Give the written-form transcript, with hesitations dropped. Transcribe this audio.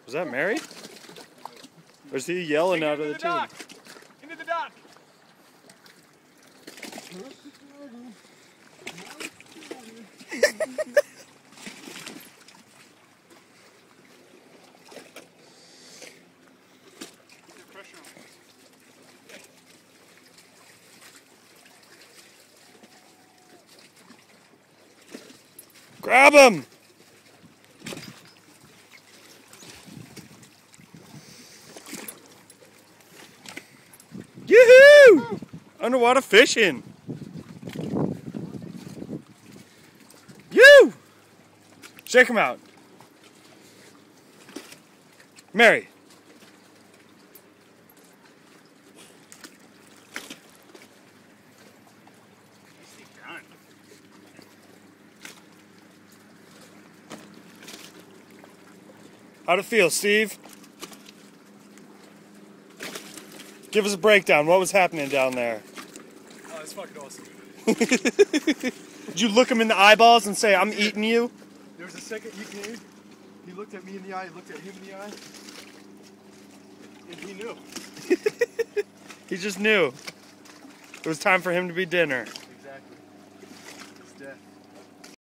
Was that Mary? Or is he yelling out of the tube? Into the dock! Grab him! Yoo-hoo! Underwater fishing. You! Shake him out. Mary. How'd it feel, Steve? Give us a breakdown. What was happening down there? Oh, it's fucking awesome. Did you look him in the eyeballs and say, I'm eating you? There was a second he came. He looked at me in the eye. He looked at him in the eye. And he knew. He just knew. It was time for him to be dinner.